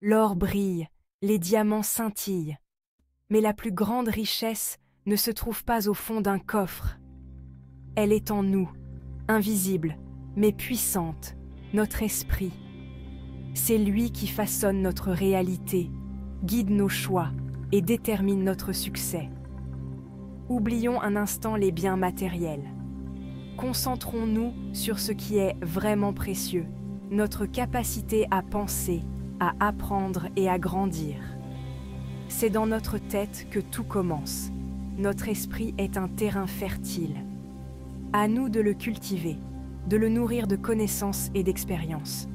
L'or brille, les diamants scintillent. Mais la plus grande richesse ne se trouve pas au fond d'un coffre. Elle est en nous, invisible, mais puissante, notre esprit. C'est lui qui façonne notre réalité, guide nos choix et détermine notre succès. Oublions un instant les biens matériels. Concentrons-nous sur ce qui est vraiment précieux, notre capacité à penser, à apprendre et à grandir. C'est dans notre tête que tout commence. Notre esprit est un terrain fertile. À nous de le cultiver, de le nourrir de connaissances et d'expériences.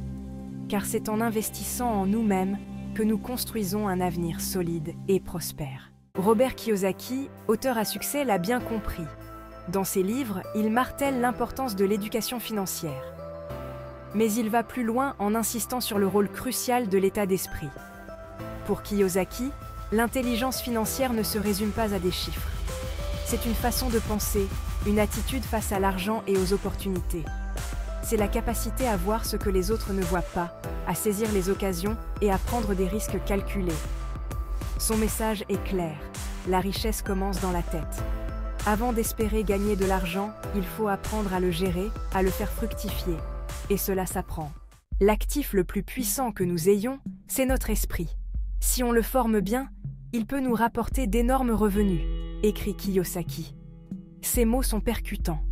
Car c'est en investissant en nous-mêmes que nous construisons un avenir solide et prospère. Robert Kiyosaki, auteur à succès, l'a bien compris. Dans ses livres, il martèle l'importance de l'éducation financière. Mais il va plus loin en insistant sur le rôle crucial de l'état d'esprit. Pour Kiyosaki, l'intelligence financière ne se résume pas à des chiffres. C'est une façon de penser, une attitude face à l'argent et aux opportunités. C'est la capacité à voir ce que les autres ne voient pas, à saisir les occasions et à prendre des risques calculés. Son message est clair, la richesse commence dans la tête. Avant d'espérer gagner de l'argent, il faut apprendre à le gérer, à le faire fructifier. Et cela s'apprend. L'actif le plus puissant que nous ayons, c'est notre esprit. Si on le forme bien, il peut nous rapporter d'énormes revenus, écrit Kiyosaki. Ces mots sont percutants.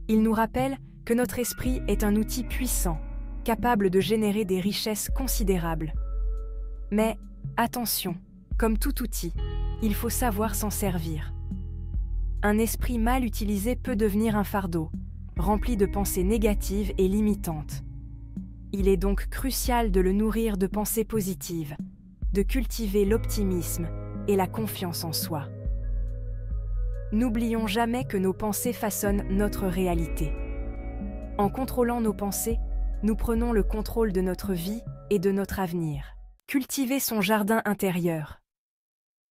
Ils nous rappellent que notre esprit est un outil puissant, capable de générer des richesses considérables. Mais attention, comme tout outil, il faut savoir s'en servir. Un esprit mal utilisé peut devenir un fardeau, rempli de pensées négatives et limitantes. Il est donc crucial de le nourrir de pensées positives, de cultiver l'optimisme et la confiance en soi. N'oublions jamais que nos pensées façonnent notre réalité. En contrôlant nos pensées, nous prenons le contrôle de notre vie et de notre avenir. Cultiver son jardin intérieur.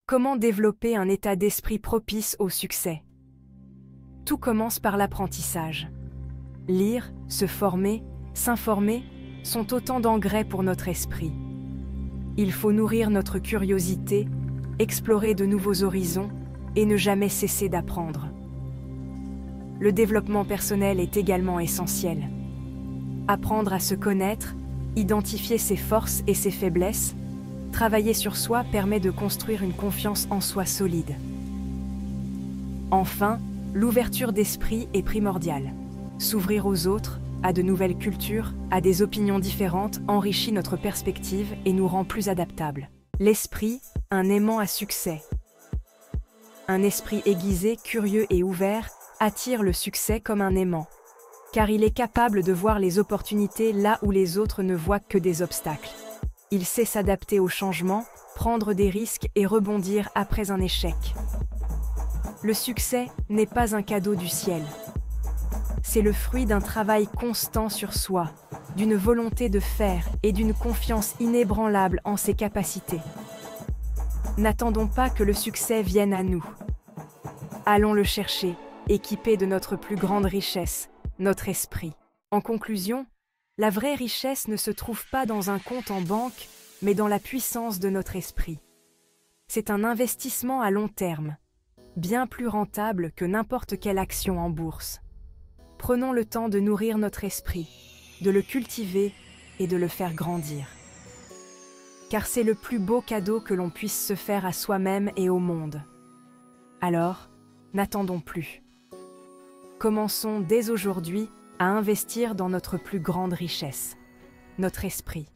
Comment développer un état d'esprit propice au succès? Tout commence par l'apprentissage. Lire, se former, s'informer sont autant d'engrais pour notre esprit. Il faut nourrir notre curiosité, explorer de nouveaux horizons et ne jamais cesser d'apprendre. Le développement personnel est également essentiel. Apprendre à se connaître, identifier ses forces et ses faiblesses, travailler sur soi permet de construire une confiance en soi solide. Enfin, l'ouverture d'esprit est primordiale. S'ouvrir aux autres, à de nouvelles cultures, à des opinions différentes enrichit notre perspective et nous rend plus adaptables. L'esprit, un aimant à succès. Un esprit aiguisé, curieux et ouvert attire le succès comme un aimant, car il est capable de voir les opportunités là où les autres ne voient que des obstacles. Il sait s'adapter aux changements, prendre des risques et rebondir après un échec. Le succès n'est pas un cadeau du ciel. C'est le fruit d'un travail constant sur soi, d'une volonté de faire et d'une confiance inébranlable en ses capacités. N'attendons pas que le succès vienne à nous. Allons le chercher, équipés de notre plus grande richesse, notre esprit. En conclusion, la vraie richesse ne se trouve pas dans un compte en banque, mais dans la puissance de notre esprit. C'est un investissement à long terme, bien plus rentable que n'importe quelle action en bourse. Prenons le temps de nourrir notre esprit, de le cultiver et de le faire grandir. Car c'est le plus beau cadeau que l'on puisse se faire à soi-même et au monde. Alors, n'attendons plus. Commençons dès aujourd'hui à investir dans notre plus grande richesse, notre esprit.